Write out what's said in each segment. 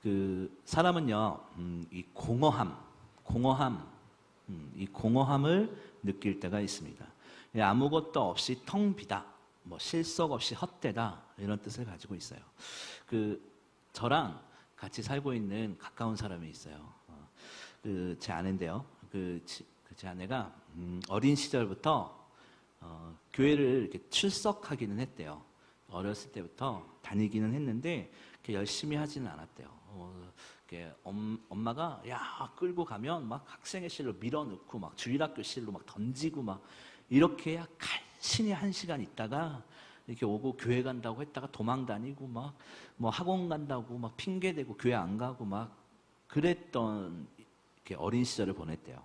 그 사람은요, 이 이 공허함을 느낄 때가 있습니다. 아무것도 없이 텅 비다, 뭐 실속 없이 헛되다 이런 뜻을 가지고 있어요. 그 저랑 같이 살고 있는 가까운 사람이 있어요. 제 아내인데요. 제 아내가 어린 시절부터 교회를 이렇게 출석하기는 했대요. 어렸을 때부터 다니기는 했는데 열심히 하지는 않았대요. 엄마가 끌고 가면 막 학생회실로 밀어넣고 막 주일학교실로 막 던지고 막 이렇게 간신히 1시간 있다가 이렇게 오고 교회 간다고 했다가 도망 다니고 막 뭐 학원 간다고 막 핑계 대고 교회 안 가고 막 그랬던 이렇게 어린 시절을 보냈대요.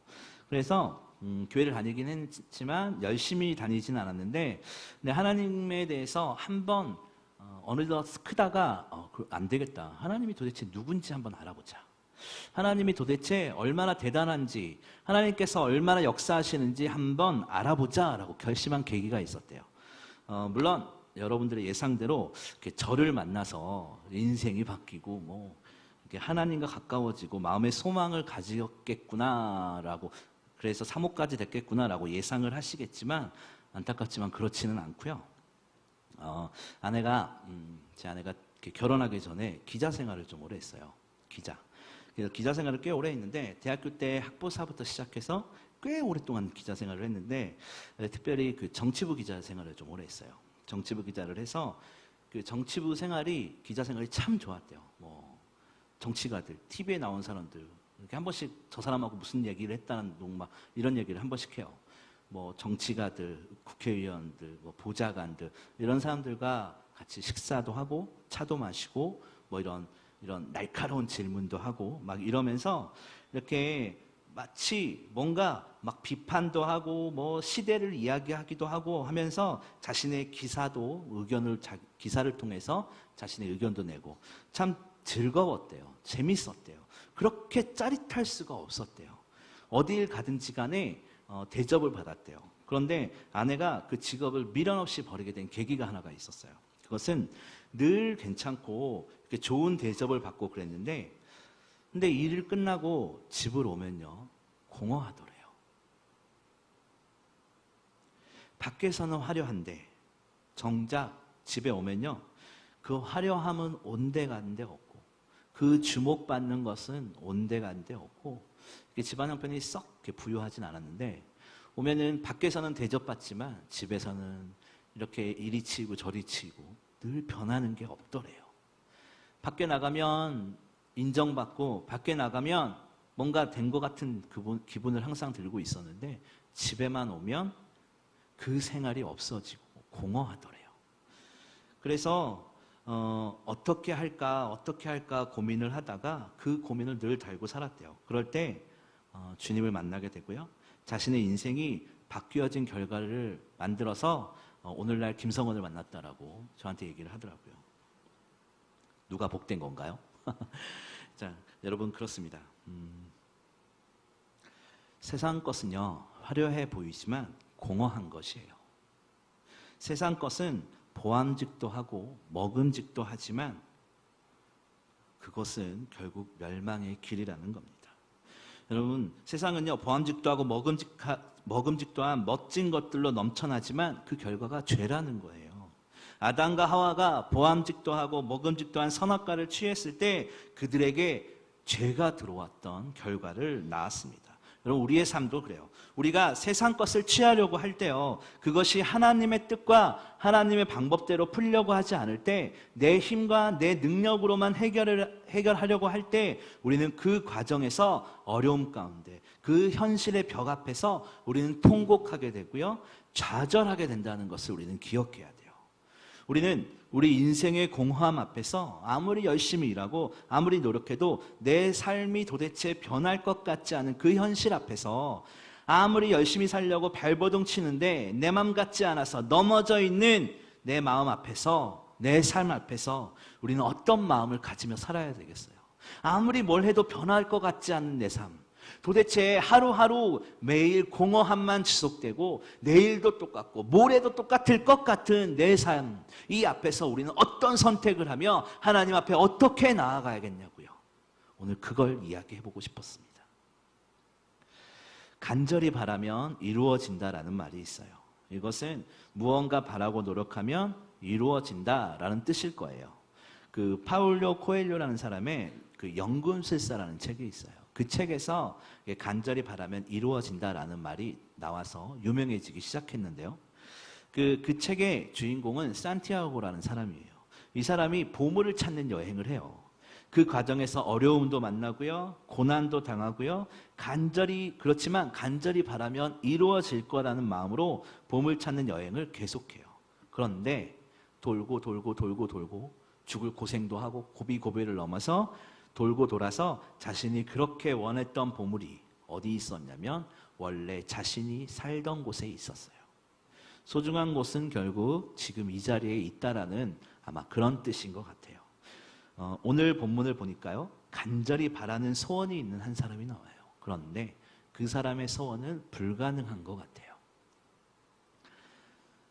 그래서 교회를 다니긴 했지만 열심히 다니지는 않았는데, 근데 하나님에 대해서 한번 어느덧 크다가 안 되겠다. 하나님이 도대체 누군지 한번 알아보자. 하나님이 도대체 얼마나 대단한지, 하나님께서 얼마나 역사하시는지 한번 알아보자라고 결심한 계기가 있었대요. 물론 여러분들의 예상대로 이렇게 저를 만나서 인생이 바뀌고 뭐 이렇게 하나님과 가까워지고 마음의 소망을 가지겠구나라고, 그래서 사모까지 됐겠구나라고 예상을 하시겠지만 안타깝지만 그렇지는 않고요. 제 아내가 결혼하기 전에 기자 생활을 좀 오래 했어요. 그래서 기자 생활을 꽤 오래 했는데, 대학교 때 학부사부터 시작해서 꽤 오랫동안 기자 생활을 했는데, 특별히 그 정치부 기자 생활을 좀 오래 했어요. 정치부 기자를 해서 그 정치부 생활이, 기자 생활이 참 좋았대요. 뭐 정치가들, TV에 나온 사람들 이렇게 한 번씩 저 사람하고 무슨 얘기를 했다는 농막 이런 얘기를 한 번씩 해요. 뭐 정치가들, 국회의원들, 뭐 보좌관들 이런 사람들과 같이 식사도 하고 차도 마시고 뭐 이런 날카로운 질문도 하고 막 이러면서 이렇게 마치 뭔가 막 비판도 하고 뭐 시대를 이야기하기도 하고 하면서 자신의 기사를 통해서 자신의 의견도 내고 참 즐거웠대요. 재밌었대요. 그렇게 짜릿할 수가 없었대요. 어딜 가든지 간에 대접을 받았대요. 그런데 아내가 그 직업을 미련 없이 버리게 된 계기가 하나가 있었어요. 그것은 늘 괜찮고 이렇게 좋은 대접을 받고 그랬는데, 근데 일을 끝나고 집을 오면요, 공허하더래요. 밖에서는 화려한데 정작 집에 오면요, 그 화려함은 온데간데 없고, 그 주목받는 것은 온데간데 없고, 집안 형편이 썩 부유하진 않았는데, 오면은 밖에서는 대접받지만 집에서는 이렇게 이리 치이고 저리 치이고 늘 변하는 게 없더래요. 밖에 나가면 인정받고, 밖에 나가면 뭔가 된 것 같은 기분을 항상 들고 있었는데, 집에만 오면 그 생활이 없어지고 공허하더래요. 그래서 어떻게 할까 고민을 하다가 그 고민을 늘 달고 살았대요. 그럴 때 주님을 만나게 되고요, 자신의 인생이 바뀌어진 결과를 만들어서 오늘날 김성원을 만났다라고 저한테 얘기를 하더라고요. 누가 복된 건가요? 자, 여러분, 그렇습니다. 세상 것은요, 화려해 보이지만 공허한 것이에요. 세상 것은 보암직도 하고 먹음직도 하지만 그것은 결국 멸망의 길이라는 겁니다. 여러분, 세상은요, 보암직도 하고 먹음직도 한 멋진 것들로 넘쳐나지만 그 결과가 죄라는 거예요. 아담과 하와가 보암직도 하고 먹음직도 한 선악과를 취했을 때 그들에게 죄가 들어왔던 결과를 낳았습니다. 여러분, 우리의 삶도 그래요. 우리가 세상 것을 취하려고 할 때요, 그것이 하나님의 뜻과 하나님의 방법대로 풀려고 하지 않을 때, 내 힘과 내 능력으로만 해결하려고 할 때 우리는 그 과정에서 어려움 가운데, 그 현실의 벽 앞에서 우리는 통곡하게 되고요, 좌절하게 된다는 것을 우리는 기억해야 돼요. 우리는 우리 인생의 공허함 앞에서 아무리 열심히 일하고 아무리 노력해도 내 삶이 도대체 변할 것 같지 않은 그 현실 앞에서 아무리 열심히 살려고 발버둥 치는데 내 맘 같지 않아서 넘어져 있는 내 마음 앞에서, 내 삶 앞에서 우리는 어떤 마음을 가지며 살아야 되겠어요? 아무리 뭘 해도 변할 것 같지 않은 내 삶, 도대체 하루하루 매일 공허함만 지속되고 내일도 똑같고 모레도 똑같을 것 같은 내 삶, 이 앞에서 우리는 어떤 선택을 하며 하나님 앞에 어떻게 나아가야겠냐고요. 오늘 그걸 이야기해보고 싶었습니다. 간절히 바라면 이루어진다라는 말이 있어요. 이것은 무언가 바라고 노력하면 이루어진다라는 뜻일 거예요. 그 파울로 코엘료라는 사람의 그 연금술사라는 책이 있어요. 그 책에서 간절히 바라면 이루어진다라는 말이 나와서 유명해지기 시작했는데요. 그 책의 주인공은 산티아고라는 사람이에요. 이 사람이 보물을 찾는 여행을 해요. 그 과정에서 어려움도 만나고요, 고난도 당하고요, 그렇지만 간절히 바라면 이루어질 거라는 마음으로 보물 찾는 여행을 계속해요. 그런데 돌고 죽을 고생도 하고 고비고비를 넘어서 돌고 돌아서 자신이 그렇게 원했던 보물이 어디 있었냐면 원래 자신이 살던 곳에 있었어요. 소중한 곳은 결국 지금 이 자리에 있다라는 아마 그런 뜻인 것 같아요. 오늘 본문을 보니까요, 간절히 바라는 소원이 있는 한 사람이 나와요. 그런데 그 사람의 소원은 불가능한 것 같아요.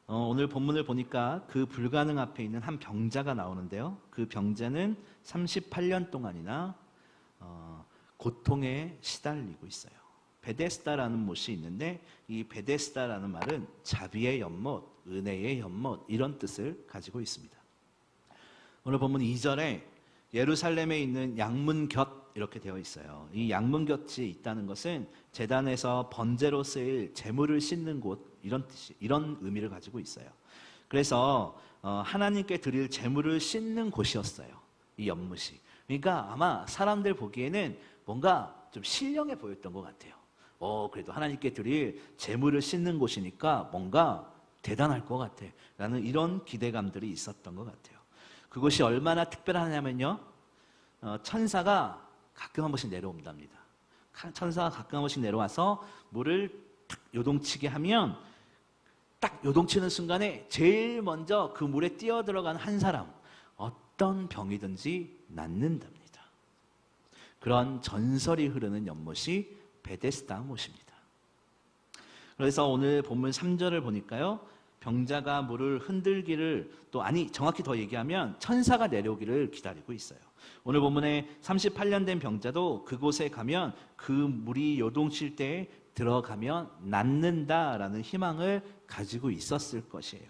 오늘 본문을 보니까 그 불가능 앞에 있는 한 병자가 나오는데요. 그 병자는 38년 동안이나 고통에 시달리고 있어요. 베데스다라는 못이 있는데 이 베데스다라는 말은 자비의 연못, 은혜의 연못 이런 뜻을 가지고 있습니다. 오늘 본문 2절에 예루살렘에 있는 양문곁 이렇게 되어 있어요. 이 양문곁이 있다는 것은 제단에서 번제로 쓰일 제물을 씻는 곳 이런 의미를 가지고 있어요. 그래서 하나님께 드릴 제물을 씻는 곳이었어요. 이 연못이. 그러니까 아마 사람들 보기에는 뭔가 좀 신령해 보였던 것 같아요. 그래도 하나님께 드릴 제물을 씻는 곳이니까 뭔가 대단할 것 같아 라는 이런 기대감들이 있었던 것 같아요. 그것이 얼마나 특별하냐면요, 천사가 가끔 한 번씩 내려온답니다. 천사가 가끔 한 번씩 내려와서 물을 탁 요동치게 하면 딱 요동치는 순간에 제일 먼저 그 물에 뛰어들어간 한 사람, 어떤 병이든지 낫는답니다. 그런 전설이 흐르는 연못이 베데스다 못입니다. 그래서 오늘 본문 3절을 보니까요, 병자가 물을 흔들기를 정확히 더 얘기하면 천사가 내려오기를 기다리고 있어요. 오늘 본문에 38년 된 병자도 그곳에 가면 그 물이 요동칠 때 들어가면 낫는다라는 희망을 가지고 있었을 것이에요.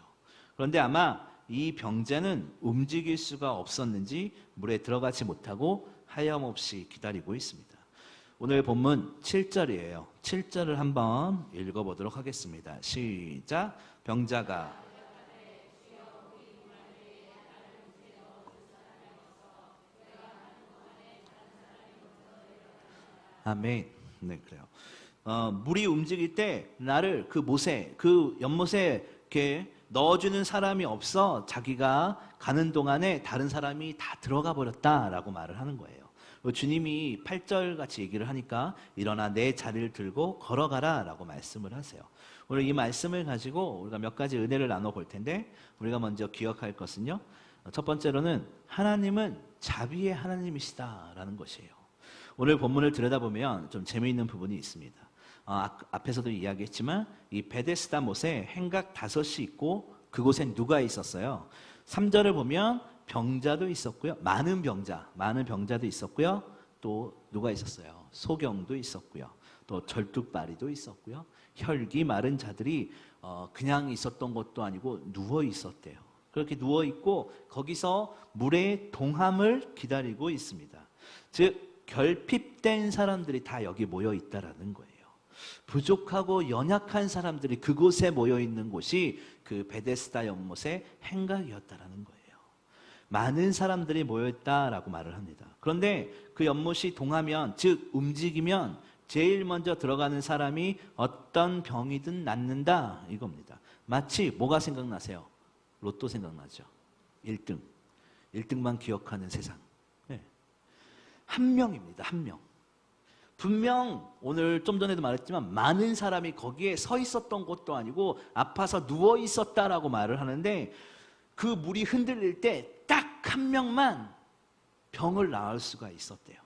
그런데 아마 이 병자는 움직일 수가 없었는지 물에 들어가지 못하고 하염없이 기다리고 있습니다. 오늘 본문 7절이에요. 7절을 한번 읽어보도록 하겠습니다. 시작. 병자가 아멘. 네, 그래요. 물이 움직일 때 나를 그 연못에 이렇게 넣어주는 사람이 없어 자기가 가는 동안에 다른 사람이 다 들어가 버렸다라고 말을 하는 거예요. 주님이 8절 같이 얘기를 하니까 일어나 내 자리를 들고 걸어가라 라고 말씀을 하세요. 오늘 이 말씀을 가지고 우리가 몇 가지 은혜를 나눠볼 텐데, 우리가 먼저 기억할 것은요, 첫 번째로는 하나님은 자비의 하나님이시다라는 것이에요. 오늘 본문을 들여다보면 좀 재미있는 부분이 있습니다. 앞에서도 이야기했지만 이 베데스다 못에 행각 5이 있고 그곳엔 누가 있었어요? 3절을 보면 병자도 있었고요. 많은 병자도 있었고요. 또 누가 있었어요? 소경도 있었고요. 또 절뚝발이도 있었고요. 혈기 마른 자들이 그냥 있었던 것도 아니고 누워 있었대요. 그렇게 누워 있고 거기서 물의 동함을 기다리고 있습니다. 즉 결핍된 사람들이 다 여기 모여 있다라는 거예요. 부족하고 연약한 사람들이 그곳에 모여 있는 곳이 그 베데스다 연못의 행각이었다라는 거예요. 많은 사람들이 모여있다라고 말을 합니다. 그런데 그 연못이 동하면, 즉 움직이면 제일 먼저 들어가는 사람이 어떤 병이든 낫는다 이겁니다. 마치 뭐가 생각나세요? 로또 생각나죠. 1등만 기억하는 세상. 네. 한 명입니다. 한 명. 분명 오늘 좀 전에도 말했지만 많은 사람이 거기에 서 있었던 것도 아니고 아파서 누워 있었다라고 말을 하는데, 그 물이 흔들릴 때 딱 한 명만 병을 나을 수가 있었대요.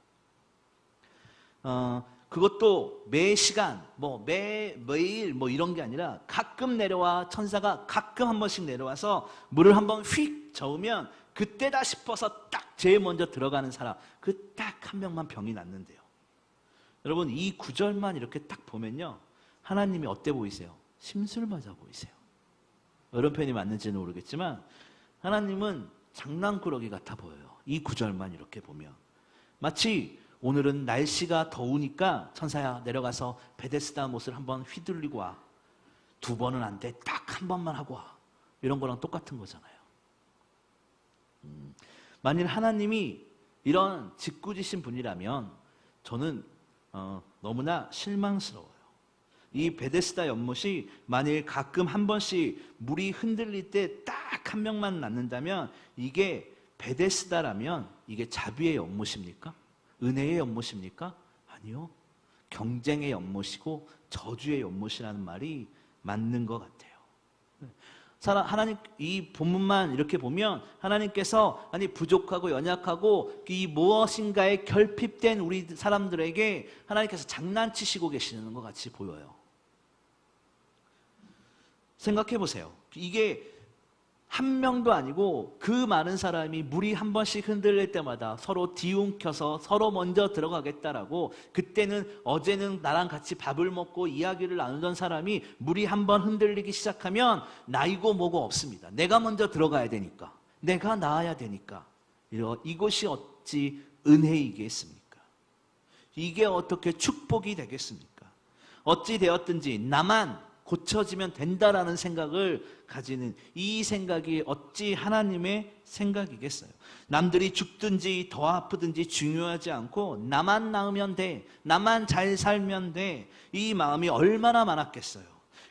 그것도 매 시간, 매일 이런 게 아니라 가끔 내려와, 천사가 가끔 한 번씩 내려와서 물을 한번 휙 저으면 그때다 싶어서 딱 제일 먼저 들어가는 사람, 그 딱 한 명만 병이 낫는데요. 여러분, 이 구절만 이렇게 딱 보면요, 하나님이 어때 보이세요? 심술맞아 보이세요. 이런 표현이 맞는지는 모르겠지만 하나님은 장난꾸러기 같아 보여요. 이 구절만 이렇게 보면 마치 오늘은 날씨가 더우니까 천사야 내려가서 베데스다 못을 한번 휘둘리고 와. 2번은 안 돼. 딱 한 번만 하고 와. 이런 거랑 똑같은 거잖아요. 만일 하나님이 이런 짓궂으신 분이라면 저는 너무나 실망스러워요. 이 베데스다 연못이 만일 가끔 한 번씩 물이 흔들릴 때 딱 한 명만 낫는다면 이게 베데스다라면 이게 자비의 연못입니까? 은혜의 연못입니까? 아니요. 경쟁의 연못이고 저주의 연못이라는 말이 맞는 것 같아요. 하나님, 이 본문만 이렇게 보면 하나님께서 아니 부족하고 연약하고 이 무엇인가에 결핍된 우리 사람들에게 하나님께서 장난치시고 계시는 것 같이 보여요. 생각해 보세요. 이게 한 명도 아니고 그 많은 사람이 물이 한 번씩 흔들릴 때마다 서로 뒤움켜서 서로 먼저 들어가겠다라고, 그때는 어제는 나랑 같이 밥을 먹고 이야기를 나누던 사람이 물이 한 번 흔들리기 시작하면 나이고 뭐고 없습니다. 내가 먼저 들어가야 되니까, 내가 나아야 되니까. 이것이 어찌 은혜이겠습니까? 이게 어떻게 축복이 되겠습니까? 어찌 되었든지 나만 고쳐지면 된다라는 생각을 가지는 이 생각이 어찌 하나님의 생각이겠어요? 남들이 죽든지 더 아프든지 중요하지 않고 나만 나으면 돼, 나만 잘 살면 돼, 이 마음이 얼마나 많았겠어요?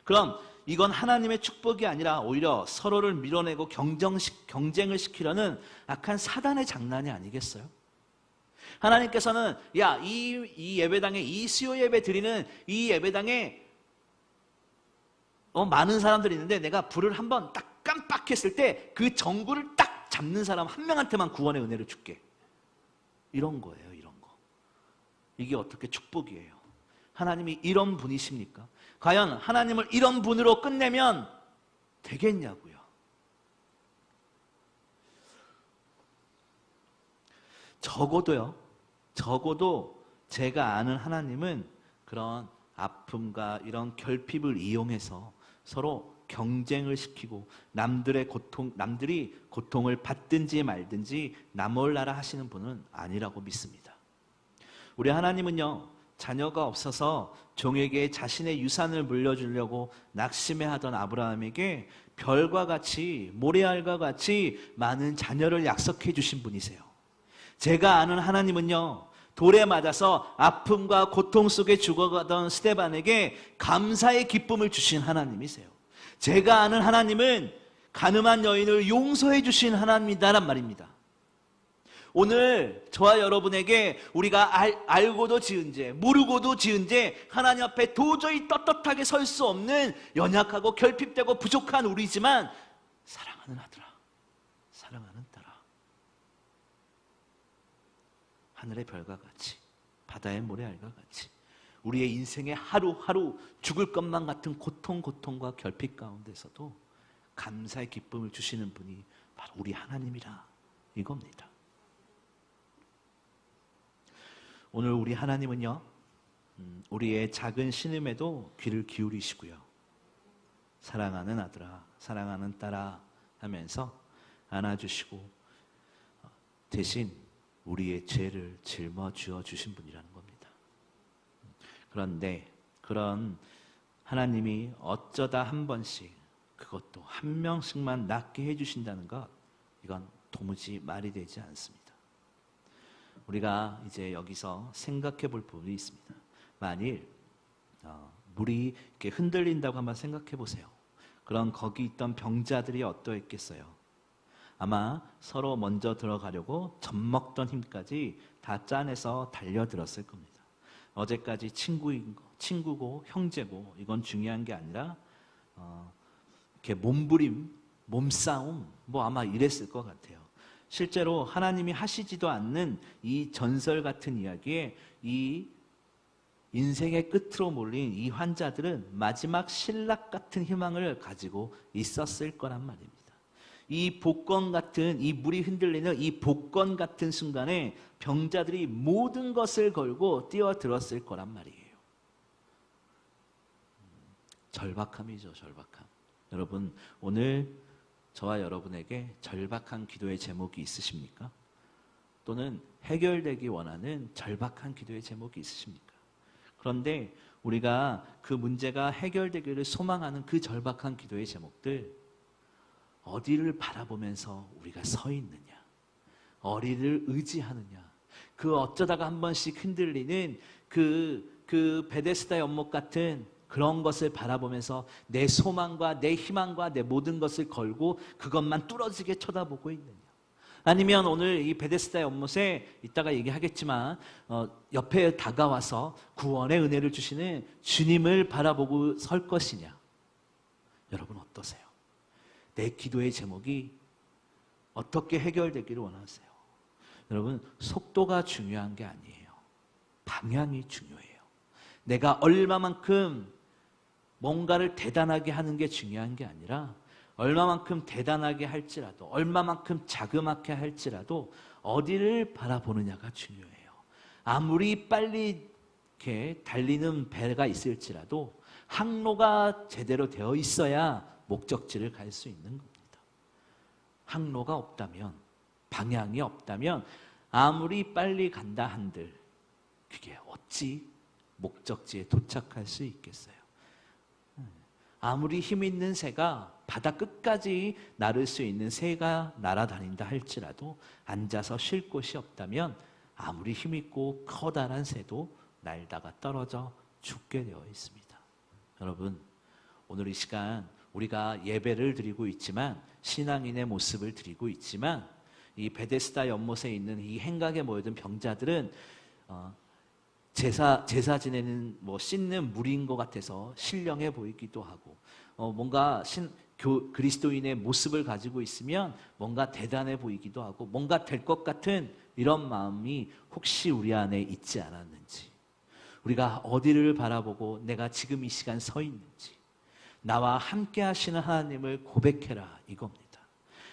그럼 이건 하나님의 축복이 아니라 오히려 서로를 밀어내고 경쟁을 시키려는 악한 사단의 장난이 아니겠어요? 하나님께서는 야, 이 예배당에, 이 수요 예배 드리는 이 예배당에 많은 사람들이 있는데 내가 불을 한번 딱 깜빡했을 때 그 전구를 딱 잡는 사람 한 명한테만 구원의 은혜를 줄게. 이런 거예요, 이런 거. 이게 어떻게 축복이에요? 하나님이 이런 분이십니까? 과연 하나님을 이런 분으로 끝내면 되겠냐고요. 적어도 제가 아는 하나님은 그런 아픔과 이런 결핍을 이용해서 서로 경쟁을 시키고 남들이 고통을 받든지 말든지 나 몰라라 하시는 분은 아니라고 믿습니다. 우리 하나님은요, 자녀가 없어서 종에게 자신의 유산을 물려주려고 낙심해하던 아브라함에게 별과 같이, 모래알과 같이 많은 자녀를 약속해 주신 분이세요. 제가 아는 하나님은요, 돌에 맞아서 아픔과 고통 속에 죽어가던 스데반에게 감사의 기쁨을 주신 하나님이세요. 제가 아는 하나님은 가늠한 여인을 용서해 주신 하나님이다란 말입니다. 오늘 저와 여러분에게 우리가 알고도 지은 죄, 모르고도 지은 죄, 하나님 앞에 도저히 떳떳하게 설 수 없는 연약하고 결핍되고 부족한 우리지만 사랑하는 아들아, 사랑하는 딸아, 하늘의 별과 같이, 바다의 모래알과 같이 우리의 인생의 하루하루 죽을 것만 같은 고통과 결핍 가운데서도 감사의 기쁨을 주시는 분이 바로 우리 하나님이라 이겁니다. 오늘 우리 하나님은요, 우리의 작은 신음에도 귀를 기울이시고요, 사랑하는 아들아, 사랑하는 딸아 하면서 안아주시고 대신 우리의 죄를 짊어지어 주신 분이라는 겁니다. 그런데 그런 하나님이 어쩌다 한 번씩, 그것도 한 명씩만 낫게 해주신다는 것, 이건 도무지 말이 되지 않습니다. 우리가 이제 여기서 생각해 볼 부분이 있습니다. 만일 물이 이렇게 흔들린다고 한번 생각해 보세요. 그럼 거기 있던 병자들이 어떠했겠어요? 아마 서로 먼저 들어가려고 젖먹던 힘까지 다 짜내서 달려들었을 겁니다. 어제까지 친구고 형제고 이건 중요한 게 아니라 이렇게 몸부림, 몸싸움 뭐 아마 이랬을 것 같아요. 실제로 하나님이 하시지도 않는 이 전설 같은 이야기에 이 인생의 끝으로 몰린 이 환자들은 마지막 신락 같은 희망을 가지고 있었을 거란 말입니다. 이 복권 같은, 이 물이 흔들리는 이 복권 같은 순간에 병자들이 모든 것을 걸고 뛰어들었을 거란 말이에요. 절박함이죠, 절박함. 여러분, 오늘 저와 여러분에게 절박한 기도의 제목이 있으십니까? 또는 해결되기 원하는 절박한 기도의 제목이 있으십니까? 그런데 우리가 그 문제가 해결되기를 소망하는 그 절박한 기도의 제목들, 어디를 바라보면서 우리가 서 있느냐, 어디를 의지하느냐, 그 어쩌다가 한 번씩 흔들리는 그 베데스다 연못 같은 그런 것을 바라보면서 내 소망과 내 희망과 내 모든 것을 걸고 그것만 뚫어지게 쳐다보고 있느냐, 아니면 오늘 이 베데스다 연못에 이따가 얘기하겠지만 옆에 다가와서 구원의 은혜를 주시는 주님을 바라보고 설 것이냐. 여러분 어떠세요? 내 기도의 제목이 어떻게 해결되기를 원하세요? 여러분, 속도가 중요한 게 아니에요. 방향이 중요해요. 내가 얼마만큼 뭔가를 대단하게 하는 게 중요한 게 아니라 얼마만큼 대단하게 할지라도, 얼마만큼 자그맣게 할지라도 어디를 바라보느냐가 중요해요. 아무리 빨리 이렇게 달리는 배가 있을지라도 항로가 제대로 되어 있어야 목적지를 갈 수 있는 겁니다. 항로가 없다면, 방향이 없다면 아무리 빨리 간다 한들 그게 어찌 목적지에 도착할 수 있겠어요? 아무리 힘 있는 새가 바다 끝까지 나를 수 있는 새가 날아다닌다 할지라도 앉아서 쉴 곳이 없다면 아무리 힘 있고 커다란 새도 날다가 떨어져 죽게 되어 있습니다. 여러분, 오늘 이 시간 우리가 예배를 드리고 있지만, 신앙인의 모습을 드리고 있지만, 이 베데스다 연못에 있는 이 행각에 모여든 병자들은 제사 지내는 씻는 물인 것 같아서 신령해 보이기도 하고, 뭔가 그리스도인의 모습을 가지고 있으면 뭔가 대단해 보이기도 하고, 뭔가 될 것 같은 이런 마음이 혹시 우리 안에 있지 않았는지, 우리가 어디를 바라보고 내가 지금 이 시간 서 있는지, 나와 함께 하시는 하나님을 고백해라, 이겁니다.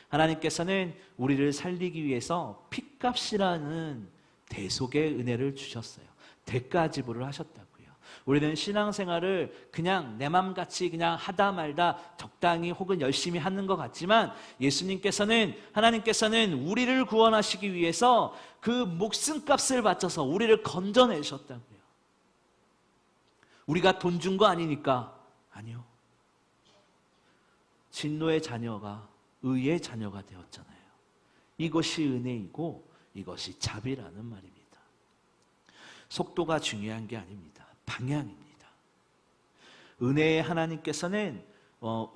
하나님께서는 우리를 살리기 위해서 핏값이라는 대속의 은혜를 주셨어요. 대가 지불을 하셨다고요. 우리는 신앙생활을 그냥 내 맘같이 그냥 하다 말다 적당히 혹은 열심히 하는 것 같지만, 하나님께서는 우리를 구원하시기 위해서 그 목숨값을 바쳐서 우리를 건져내셨다고요. 우리가 돈 준 거 아니니까. 아니요. 진노의 자녀가 의의 자녀가 되었잖아요. 이것이 은혜이고 이것이 자비라는 말입니다. 속도가 중요한 게 아닙니다. 방향입니다. 은혜의 하나님께서는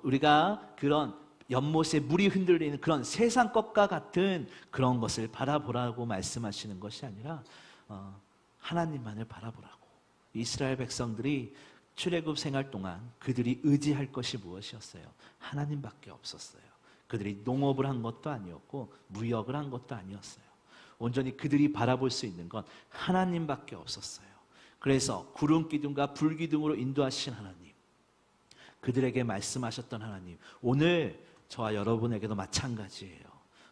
우리가 그런 연못에 물이 흔들리는 그런 세상 것과 같은 그런 것을 바라보라고 말씀하시는 것이 아니라 하나님만을 바라보라고. 이스라엘 백성들이 출애굽 생활 동안 그들이 의지할 것이 무엇이었어요? 하나님밖에 없었어요. 그들이 농업을 한 것도 아니었고 무역을 한 것도 아니었어요. 온전히 그들이 바라볼 수 있는 건 하나님밖에 없었어요. 그래서 구름 기둥과 불 기둥으로 인도하신 하나님, 그들에게 말씀하셨던 하나님, 오늘 저와 여러분에게도 마찬가지예요.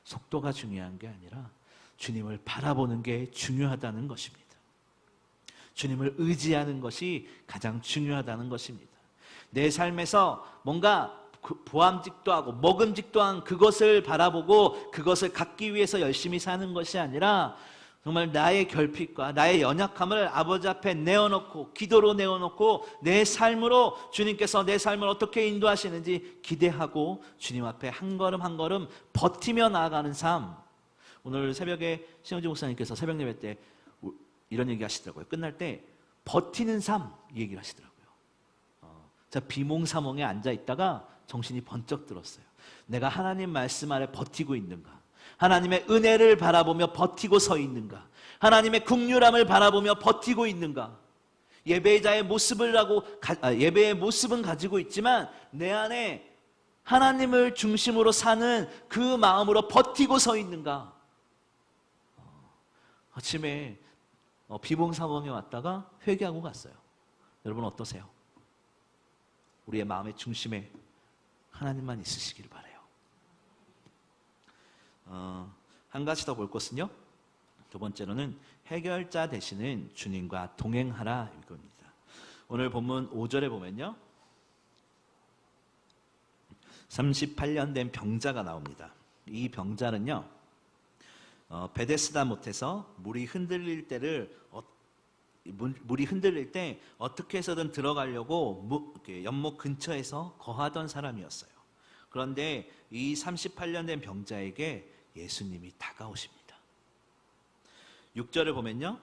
속도가 중요한 게 아니라 주님을 바라보는 게 중요하다는 것입니다. 주님을 의지하는 것이 가장 중요하다는 것입니다. 내 삶에서 뭔가 보암직도 하고 먹음직도 한 그것을 바라보고 그것을 갖기 위해서 열심히 사는 것이 아니라 정말 나의 결핍과 나의 연약함을 아버지 앞에 내어놓고, 기도로 내어놓고, 내 삶으로 주님께서 내 삶을 어떻게 인도하시는지 기대하고 주님 앞에 한 걸음 한 걸음 버티며 나아가는 삶. 오늘 새벽에 신영주 목사님께서 새벽 예배 때 이런 얘기 하시더라고요. 끝날 때 버티는 삶 얘기를 하시더라고요. 제가 비몽사몽에 앉아 있다가 정신이 번쩍 들었어요. 내가 하나님 말씀 아래 버티고 있는가? 하나님의 은혜를 바라보며 버티고 서 있는가? 하나님의 긍휼함을 바라보며 버티고 있는가? 예배자의 예배의 모습은 가지고 있지만 내 안에 하나님을 중심으로 사는 그 마음으로 버티고 서 있는가? 아침에 비몽사몽에 왔다가 회개하고 갔어요. 여러분 어떠세요? 우리의 마음의 중심에 하나님만 있으시길 바라요. 한 가지 더 볼 것은요. 두 번째로는 해결자 되시는 주님과 동행하라 이겁니다. 오늘 본문 5절에 보면요. 38년 된 병자가 나옵니다. 이 병자는요. 베데스다 못에서 물이 흔들릴 때 어떻게 해서든 들어가려고 연못 근처에서 거하던 사람이었어요. 그런데 이 38년 된 병자에게 예수님이 다가오십니다. 6절을 보면요.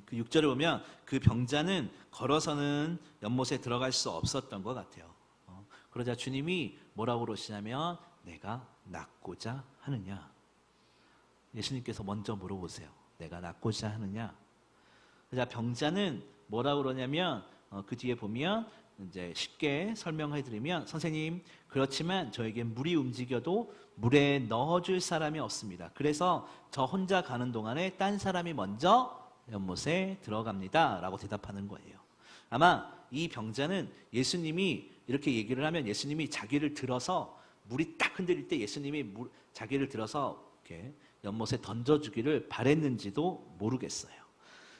그 6절을 보면 그 병자는 걸어서는 연못에 들어갈 수 없었던 것 같아요. 그러자 주님이 뭐라고 그러시냐면 내가 낫고자 하느냐. 예수님께서 먼저 물어보세요. 내가 낫고자 하느냐. 그러자 병자는 뭐라고 그러냐면 그 뒤에 보면 이제 쉽게 설명해 드리면 선생님 그렇지만 저에게 물이 움직여도 물에 넣어줄 사람이 없습니다. 그래서 저 혼자 가는 동안에 딴 사람이 먼저 연못에 들어갑니다 라고 대답하는 거예요. 아마 이 병자는 예수님이 이렇게 얘기를 하면 예수님이 자기를 들어서 물이 딱 흔들릴 때 예수님이 자기를 들어서 이렇게 연못에 던져주기를 바랬는지도 모르겠어요.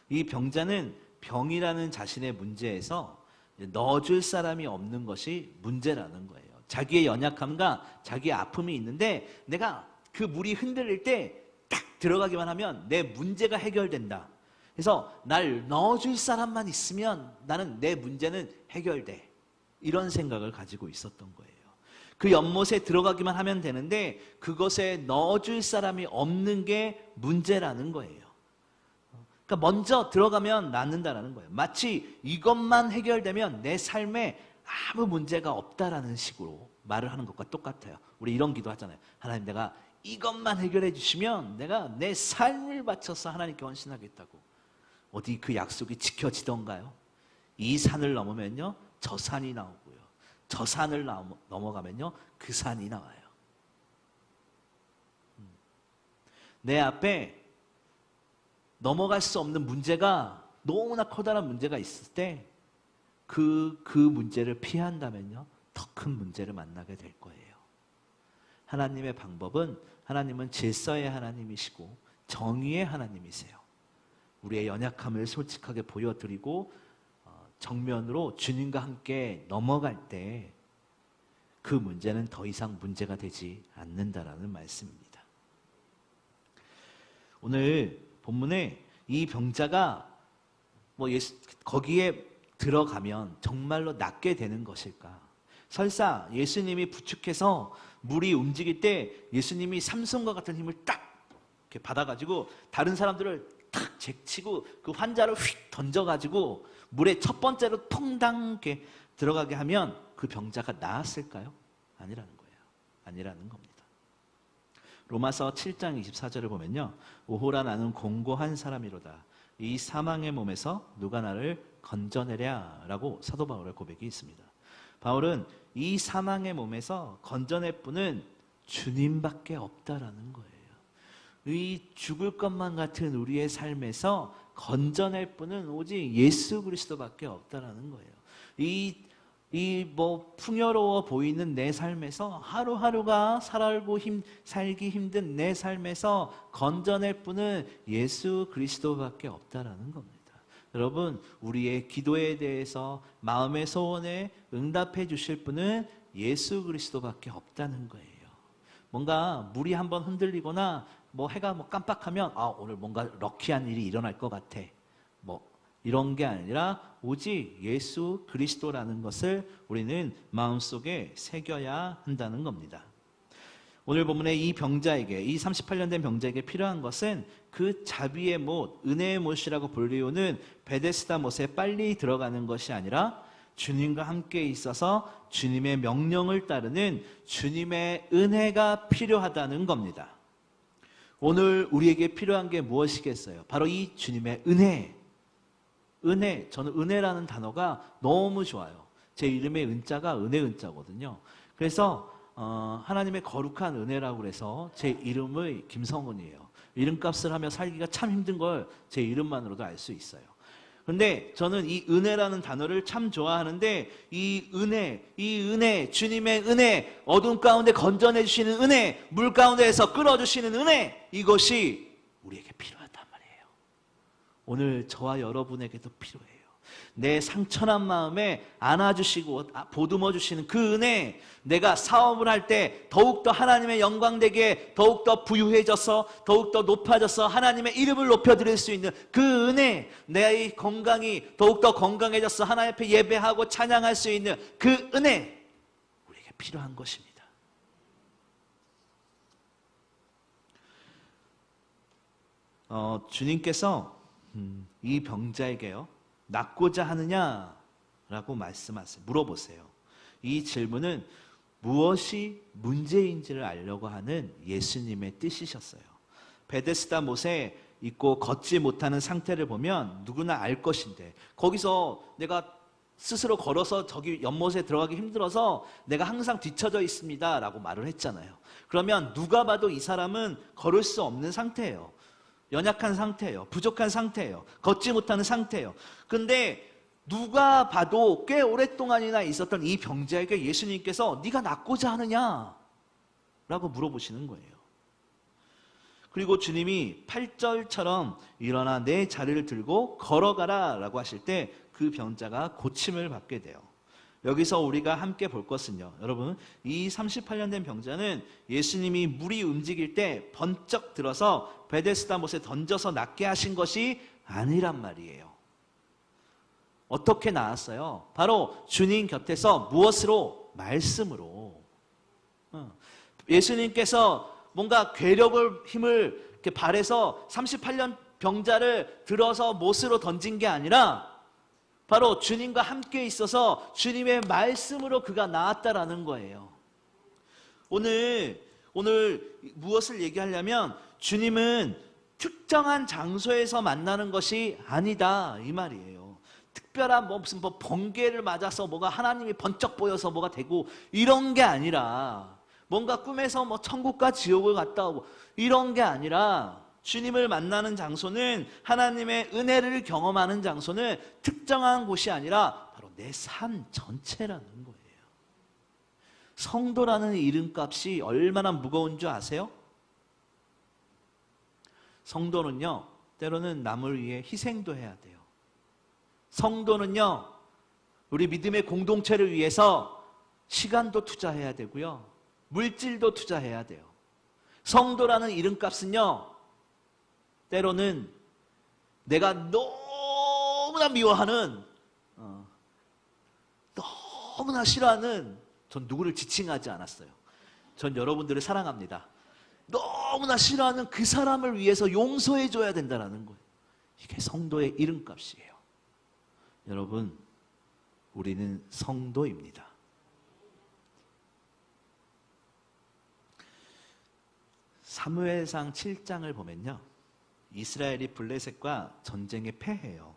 이 병자는 병이라는 자신의 문제에서 넣어줄 사람이 없는 것이 문제라는 거예요. 자기의 연약함과 자기의 아픔이 있는데 내가 그 물이 흔들릴 때 딱 들어가기만 하면 내 문제가 해결된다. 그래서 날 넣어줄 사람만 있으면 나는 내 문제는 해결돼. 이런 생각을 가지고 있었던 거예요. 그 연못에 들어가기만 하면 되는데 그것에 넣어줄 사람이 없는 게 문제라는 거예요. 그러니까 먼저 들어가면 낫는다라는 거예요. 마치 이것만 해결되면 내 삶에 아무 문제가 없다라는 식으로 말을 하는 것과 똑같아요. 우리 이런 기도 하잖아요. 하나님 내가 이것만 해결해 주시면 내가 내 삶을 바쳐서 하나님께 헌신하겠다고. 어디 그 약속이 지켜지던가요? 이 산을 넘으면요 저 산이 나오고요. 저 산을 넘어가면요 그 산이 나와요. 내 앞에 넘어갈 수 없는 문제가 너무나 커다란 문제가 있을 때 그 문제를 피한다면요 더 큰 문제를 만나게 될 거예요. 하나님의 방법은 하나님은 질서의 하나님이시고 정의의 하나님이세요. 우리의 연약함을 솔직하게 보여드리고 정면으로 주님과 함께 넘어갈 때 그 문제는 더 이상 문제가 되지 않는다라는 말씀입니다. 오늘 본문에 이 병자가 거기에 들어가면 정말로 낫게 되는 것일까? 설사 예수님이 부축해서 물이 움직일 때 예수님이 삼손과 같은 힘을 딱 이렇게 받아가지고 다른 사람들을 탁 제치고 그 환자를 휙 던져가지고 물에 첫 번째로 통당 이렇게 들어가게 하면 그 병자가 나았을까요? 아니라는 거예요. 아니라는 겁니다. 로마서 7장 24절을 보면요. 오호라 나는 공고한 사람이로다. 이 사망의 몸에서 누가 나를 건져내랴 라고 사도 바울의 고백이 있습니다. 바울은 이 사망의 몸에서 건져낼 분은 주님밖에 없다라는 거예요. 이 죽을 것만 같은 우리의 삶에서 건져낼 분은 오직 예수 그리스도밖에 없다라는 거예요. 이 풍요로워 보이는 내 삶에서 하루하루가 살기 힘든 내 삶에서 건져낼 분은 예수 그리스도밖에 없다라는 겁니다. 여러분, 우리의 기도에 대해서 마음의 소원에 응답해 주실 분은 예수 그리스도밖에 없다는 거예요. 뭔가 물이 한번 흔들리거나 해가 깜빡하면 오늘 뭔가 럭키한 일이 일어날 것 같아. 이런 게 아니라 오직 예수 그리스도라는 것을 우리는 마음속에 새겨야 한다는 겁니다. 오늘 본문에 이 38년 된 병자에게 필요한 것은 그 자비의 못, 은혜의 못이라고 불리우는 베데스다 못에 빨리 들어가는 것이 아니라 주님과 함께 있어서 주님의 명령을 따르는 주님의 은혜가 필요하다는 겁니다. 오늘 우리에게 필요한 게 무엇이겠어요? 바로 이 주님의 은혜. 저는 은혜라는 단어가 너무 좋아요. 제 이름의 은자가 은혜 은자거든요. 그래서 하나님의 거룩한 은혜라고 그래서 제 이름의 김성훈이에요. 이름값을 하며 살기가 참 힘든 걸 제 이름만으로도 알 수 있어요. 그런데 저는 이 은혜라는 단어를 참 좋아하는데 이 은혜, 주님의 은혜, 어둠 가운데 건져내 주시는 은혜, 물 가운데에서 끌어주시는 은혜, 이것이 우리에게 필요하단 말이에요. 오늘 저와 여러분에게도 필요해요. 내 상처난 마음에 안아주시고 보듬어 주시는 그 은혜, 내가 사업을 할 때 더욱더 하나님의 영광 되게 더욱더 부유해져서 더욱더 높아져서 하나님의 이름을 높여드릴 수 있는 그 은혜, 내 건강이 더욱더 건강해져서 하나님 앞에 예배하고 찬양할 수 있는 그 은혜, 우리에게 필요한 것입니다. 주님께서 이 병자에게요, 낫고자 하느냐라고 말씀하세요. 물어보세요. 이 질문은 무엇이 문제인지를 알려고 하는 예수님의 뜻이셨어요. 베데스다 못에 있고 걷지 못하는 상태를 보면 누구나 알 것인데, 거기서 내가 스스로 걸어서 저기 연못에 들어가기 힘들어서 내가 항상 뒤처져 있습니다 라고 말을 했잖아요. 그러면 누가 봐도 이 사람은 걸을 수 없는 상태예요. 연약한 상태예요. 부족한 상태예요. 걷지 못하는 상태예요. 근데 누가 봐도 꽤 오랫동안이나 있었던 이 병자에게 예수님께서 네가 낫고자 하느냐? 라고 물어보시는 거예요. 그리고 주님이 8절처럼 일어나 내 자리를 들고 걸어가라 라고 하실 때 그 병자가 고침을 받게 돼요. 여기서 우리가 함께 볼 것은요, 여러분, 이 38년 된 병자는 예수님이 물이 움직일 때 번쩍 들어서 베데스다 못에 던져서 낫게 하신 것이 아니란 말이에요. 어떻게 나았어요? 바로 주님 곁에서 무엇으로? 말씀으로. 예수님께서 뭔가 괴력을, 힘을 이렇게 발해서 38년 병자를 들어서 못으로 던진 게 아니라 바로 주님과 함께 있어서 주님의 말씀으로 그가 나았다라는 거예요. 오늘 무엇을 얘기하려면 주님은 특정한 장소에서 만나는 것이 아니다 이 말이에요. 특별한 무슨 번개를 맞아서 뭐가 하나님이 번쩍 보여서 뭐가 되고 이런 게 아니라, 뭔가 꿈에서 천국과 지옥을 갔다 오고 이런 게 아니라, 주님을 만나는 장소는, 하나님의 은혜를 경험하는 장소는 특정한 곳이 아니라 바로 내 삶 전체라는 거예요. 성도라는 이름값이 얼마나 무거운 줄 아세요? 성도는요, 때로는 남을 위해 희생도 해야 돼요. 성도는요, 우리 믿음의 공동체를 위해서 시간도 투자해야 되고요, 물질도 투자해야 돼요. 성도라는 이름값은요, 때로는 내가 너무나 미워하는, 너무나 싫어하는, 전 누구를 지칭하지 않았어요. 전 여러분들을 사랑합니다. 너무나 싫어하는 그 사람을 위해서 용서해 줘야 된다는 거예요. 이게 성도의 이름값이에요. 여러분, 우리는 성도입니다. 사무엘상 7장을 보면요, 이스라엘이 블레셋과 전쟁에 패해요.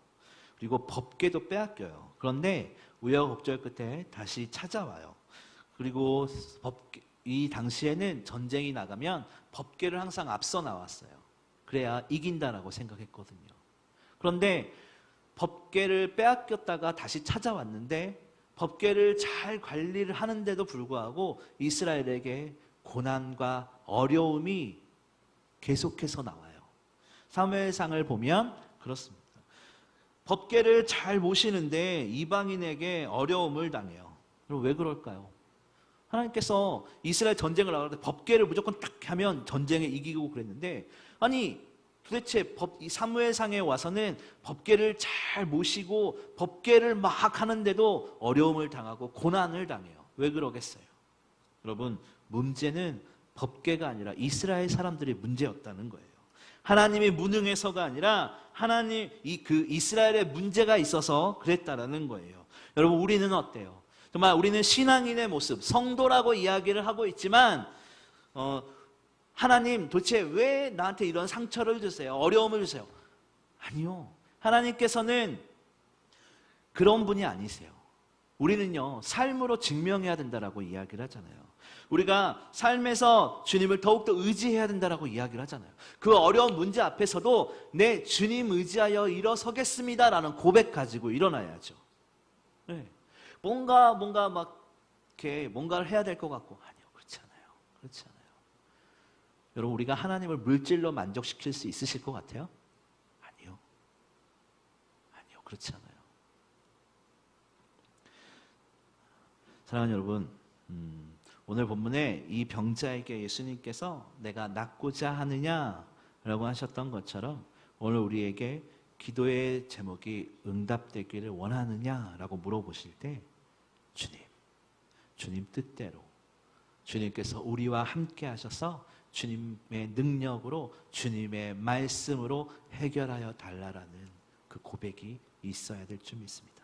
그리고 법궤도 빼앗겨요. 그런데 우여곡절 끝에 다시 찾아와요. 그리고 이 당시에는 전쟁이 나가면 법궤를 항상 앞서 나왔어요. 그래야 이긴다라고 생각했거든요. 그런데 법궤를 빼앗겼다가 다시 찾아왔는데 법궤를 잘 관리를 하는데도 불구하고 이스라엘에게 고난과 어려움이 계속해서 나와요. 사무엘상을 보면 그렇습니다. 법궤를 잘 모시는데 이방인에게 어려움을 당해요. 그럼 왜 그럴까요? 하나님께서 이스라엘 전쟁을 나갈 때 법궤를 무조건 딱 하면 전쟁에 이기고 그랬는데, 아니 도대체 이 사무엘상에 와서는 법궤를 잘 모시고 법궤를 막 하는데도 어려움을 당하고 고난을 당해요. 왜 그러겠어요? 여러분, 문제는 법궤가 아니라 이스라엘 사람들의 문제였다는 거예요. 하나님이 무능해서가 아니라 하나님 이스라엘의 문제가 있어서 그랬다라는 거예요. 여러분, 우리는 어때요? 정말 우리는 신앙인의 모습, 성도라고 이야기를 하고 있지만 하나님 도대체 왜 나한테 이런 상처를 주세요? 어려움을 주세요? 아니요. 하나님께서는 그런 분이 아니세요. 우리는요, 삶으로 증명해야 된다라고 이야기를 하잖아요. 우리가 삶에서 주님을 더욱더 의지해야 된다라고 이야기를 하잖아요. 그 어려운 문제 앞에서도 내 주님 의지하여 일어서겠습니다라는 고백 가지고 일어나야죠. 네. 뭔가 막 이렇게 뭔가를 해야 될 것 같고, 아니요, 그렇지 않아요. 그렇지 않아요. 여러분, 우리가 하나님을 물질로 만족시킬 수 있으실 것 같아요? 아니요. 아니요, 그렇지 않아요. 사랑하는 여러분, 오늘 본문에 이 병자에게 예수님께서 내가 낫고자 하느냐라고 하셨던 것처럼 오늘 우리에게 기도의 제목이 응답되기를 원하느냐라고 물어보실 때 주님 뜻대로 주님께서 우리와 함께 하셔서 주님의 능력으로 주님의 말씀으로 해결하여 달라라는 그 고백이 있어야 될 줄 믿습니다.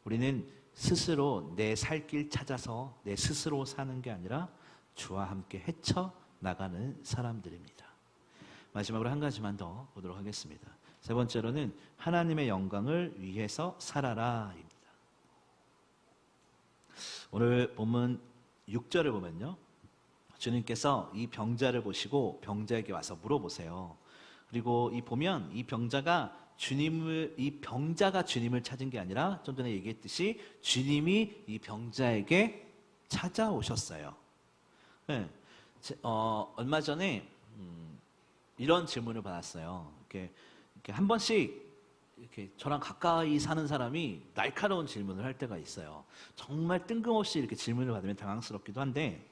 우리는 스스로 내 살 길 찾아서 내 스스로 사는 게 아니라 주와 함께 헤쳐나가는 사람들입니다. 마지막으로 한 가지만 더 보도록 하겠습니다. 세 번째로는 하나님의 영광을 위해서 살아라입니다. 오늘 본문 6절을 보면요, 주님께서 이 병자를 보시고 병자에게 와서 물어보세요. 그리고 보면 이 병자가 주님을 찾은 게 아니라 좀 전에 얘기했듯이 주님이 이 병자에게 찾아오셨어요. 네. 얼마 전에 이런 질문을 받았어요. 이렇게 한 번씩 이렇게 저랑 가까이 사는 사람이 날카로운 질문을 할 때가 있어요. 정말 뜬금없이 이렇게 질문을 받으면 당황스럽기도 한데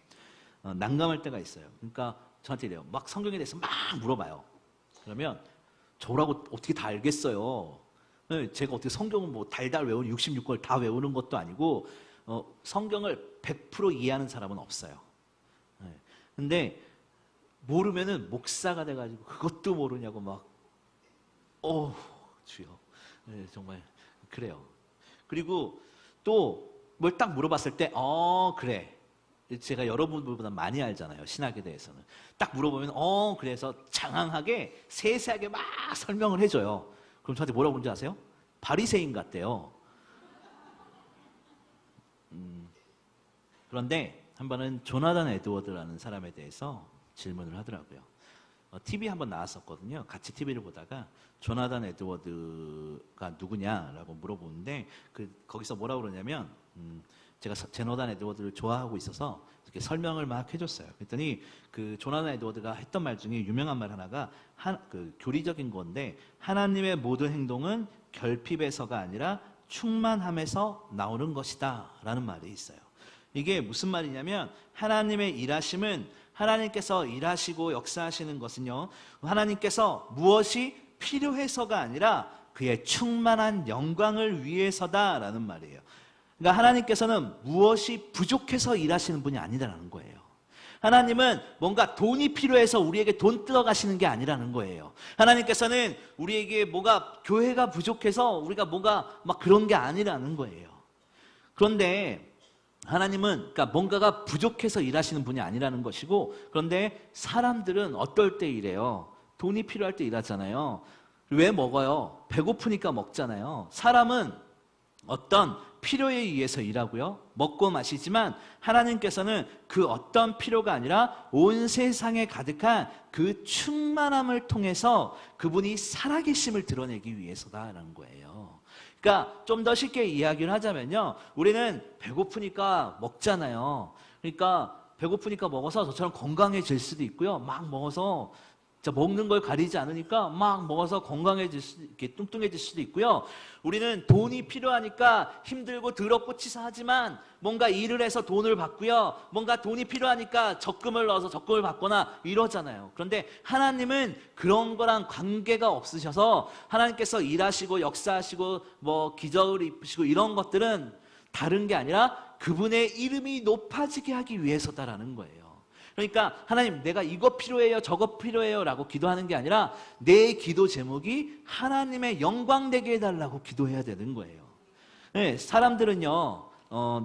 난감할 때가 있어요. 그러니까 저한테 이래요. 막 성경에 대해서 막 물어봐요. 그러면 저라고 어떻게 다 알겠어요. 제가 어떻게 성경을 뭐 달달 외우는 66권을 다 외우는 것도 아니고 성경을 100% 이해하는 사람은 없어요. 근데 모르면은 목사가 돼가지고 그것도 모르냐고 막 주여. 정말 그래요. 그리고 또 뭘 딱 물어봤을 때 그래. 제가 여러분들보다 많이 알잖아요. 신학에 대해서는. 딱 물어보면 그래서 장황하게 세세하게 막 설명을 해줘요. 그럼 저한테 뭐라고 그러는지 아세요? 바리새인 같대요. 그런데 한 번은 조나단 에드워드라는 사람에 대해서 질문을 하더라고요. TV 한번 나왔었거든요. 같이 TV를 보다가 조나단 에드워드가 누구냐라고 물어보는데 거기서 뭐라고 그러냐면 제가 조나단 에드워드를 좋아하고 있어서 이렇게 설명을 막 해줬어요. 그랬더니 그 조나단 에드워드가 했던 말 중에 유명한 말 하나가 교리적인 건데 하나님의 모든 행동은 결핍에서가 아니라 충만함에서 나오는 것이다 라는 말이 있어요. 이게 무슨 말이냐면 하나님의 일하심은 하나님께서 일하시고 역사하시는 것은요, 하나님께서 무엇이 필요해서가 아니라 그의 충만한 영광을 위해서다라는 말이에요. 그러니까 하나님께서는 무엇이 부족해서 일하시는 분이 아니라는 거예요. 하나님은 뭔가 돈이 필요해서 우리에게 돈 뜯어가시는 게 아니라는 거예요. 하나님께서는 우리에게 뭐가 교회가 부족해서 우리가 뭔가 막 그런 게 아니라는 거예요. 그런데 하나님은 그러니까 뭔가가 부족해서 일하시는 분이 아니라는 것이고, 그런데 사람들은 어떨 때 일해요? 돈이 필요할 때 일하잖아요. 왜 먹어요? 배고프니까 먹잖아요. 사람은 어떤 필요에 의해서 일하고요, 먹고 마시지만 하나님께서는 그 어떤 필요가 아니라 온 세상에 가득한 그 충만함을 통해서 그분이 살아계심을 드러내기 위해서다라는 거예요. 그러니까 좀 더 쉽게 이야기를 하자면요, 우리는 배고프니까 먹잖아요. 그러니까 배고프니까 먹어서 저처럼 건강해질 수도 있고요, 막 먹어서 먹는 걸 가리지 않으니까 막 먹어서 건강해질 수도, 이렇게 뚱뚱해질 수도 있고요. 우리는 돈이 필요하니까 힘들고 더럽고 치사하지만 뭔가 일을 해서 돈을 받고요, 뭔가 돈이 필요하니까 적금을 넣어서 적금을 받거나 이러잖아요. 그런데 하나님은 그런 거랑 관계가 없으셔서 하나님께서 일하시고 역사하시고 뭐 기적을 입으시고 이런 것들은 다른 게 아니라 그분의 이름이 높아지게 하기 위해서다라는 거예요. 그러니까 하나님, 내가 이거 필요해요, 저거 필요해요 라고 기도하는 게 아니라 내 기도 제목이 하나님의 영광 되게 해달라고 기도해야 되는 거예요. 네, 사람들은요,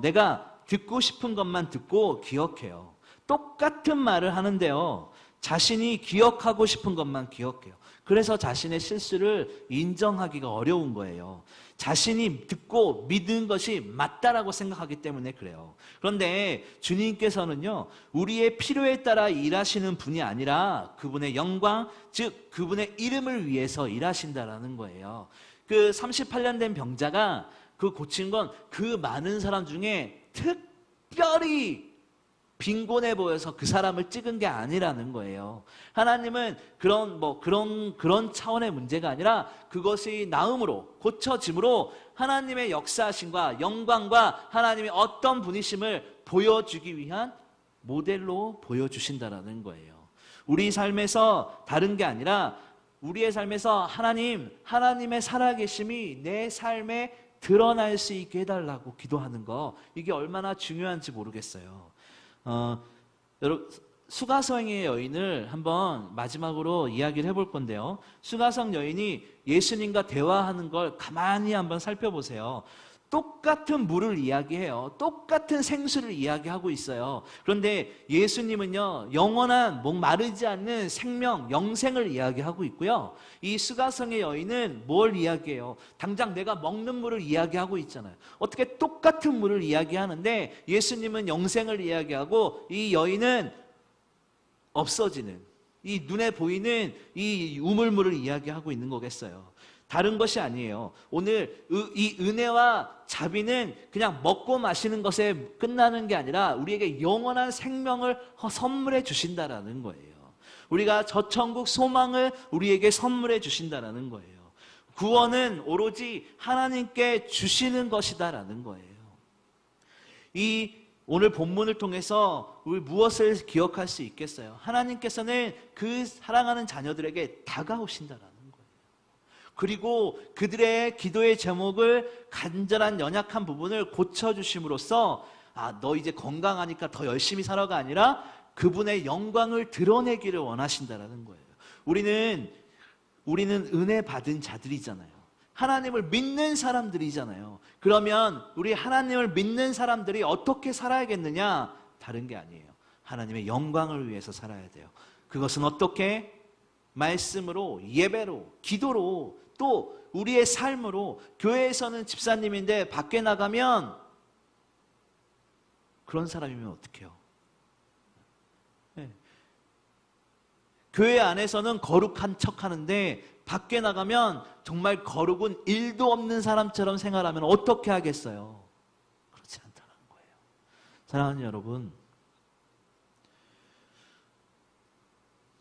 내가 듣고 싶은 것만 듣고 기억해요. 똑같은 말을 하는데요, 자신이 기억하고 싶은 것만 기억해요. 그래서 자신의 실수를 인정하기가 어려운 거예요. 자신이 듣고 믿은 것이 맞다라고 생각하기 때문에 그래요. 그런데 주님께서는요, 우리의 필요에 따라 일하시는 분이 아니라 그분의 영광, 즉 그분의 이름을 위해서 일하신다라는 거예요. 그 38년 된 병자가 그 고친 건 그 많은 사람 중에 특별히 빈곤해 보여서 그 사람을 찍은 게 아니라는 거예요. 하나님은 그런 차원의 문제가 아니라 그것이 나음으로, 고쳐짐으로 하나님의 역사하심과 영광과 하나님의 어떤 분이심을 보여주기 위한 모델로 보여주신다라는 거예요. 우리 삶에서 다른 게 아니라 우리의 삶에서 하나님의 살아계심이 내 삶에 드러날 수 있게 해달라고 기도하는 거, 이게 얼마나 중요한지 모르겠어요. 여러분, 수가성의 여인을 한번 마지막으로 이야기를 해볼 건데요. 수가성 여인이 예수님과 대화하는 걸 가만히 한번 살펴보세요. 똑같은 물을 이야기해요. 똑같은 생수를 이야기하고 있어요. 그런데 예수님은요, 영원한 목마르지 않는 생명, 영생을 이야기하고 있고요. 이 수가성의 여인은 뭘 이야기해요? 당장 내가 먹는 물을 이야기하고 있잖아요. 어떻게 똑같은 물을 이야기하는데 예수님은 영생을 이야기하고 이 여인은 없어지는, 이 눈에 보이는 이 우물물을 이야기하고 있는 거겠어요. 다른 것이 아니에요. 오늘 이 은혜와 자비는 그냥 먹고 마시는 것에 끝나는 게 아니라 우리에게 영원한 생명을 선물해 주신다라는 거예요. 우리가 저 천국 소망을 우리에게 선물해 주신다라는 거예요. 구원은 오로지 하나님께 주시는 것이다라는 거예요. 이 오늘 본문을 통해서 우리 무엇을 기억할 수 있겠어요? 하나님께서는 그 사랑하는 자녀들에게 다가오신다라는 거예요. 그리고 그들의 기도의 제목을 간절한 연약한 부분을 고쳐주심으로써 너 이제 건강하니까 더 열심히 살아가 아니라 그분의 영광을 드러내기를 원하신다라는 거예요. 우리는 은혜 받은 자들이잖아요. 하나님을 믿는 사람들이잖아요. 그러면 우리 하나님을 믿는 사람들이 어떻게 살아야겠느냐? 다른 게 아니에요. 하나님의 영광을 위해서 살아야 돼요. 그것은 어떻게? 말씀으로, 예배로, 기도로, 또 우리의 삶으로. 교회에서는 집사님인데 밖에 나가면 그런 사람이면 어떡해요? 네. 교회 안에서는 거룩한 척 하는데 밖에 나가면 정말 거룩은 1도 없는 사람처럼 생활하면 어떻게 하겠어요? 그렇지 않다는 거예요. 사랑하는 여러분,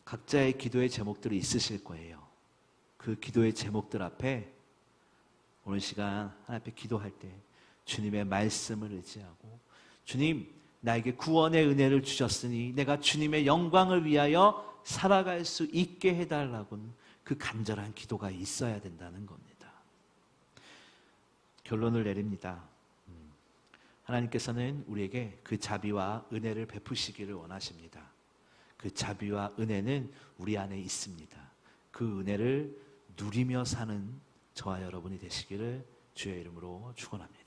각자의 기도의 제목들이 있으실 거예요. 그 기도의 제목들 앞에 오늘 시간 하나님 앞에 기도할 때 주님의 말씀을 의지하고, 주님, 나에게 구원의 은혜를 주셨으니 내가 주님의 영광을 위하여 살아갈 수 있게 해달라고는 그 간절한 기도가 있어야 된다는 겁니다. 결론을 내립니다. 하나님께서는 우리에게 그 자비와 은혜를 베푸시기를 원하십니다. 그 자비와 은혜는 우리 안에 있습니다. 그 은혜를 누리며 사는 저와 여러분이 되시기를 주의 이름으로 축원합니다.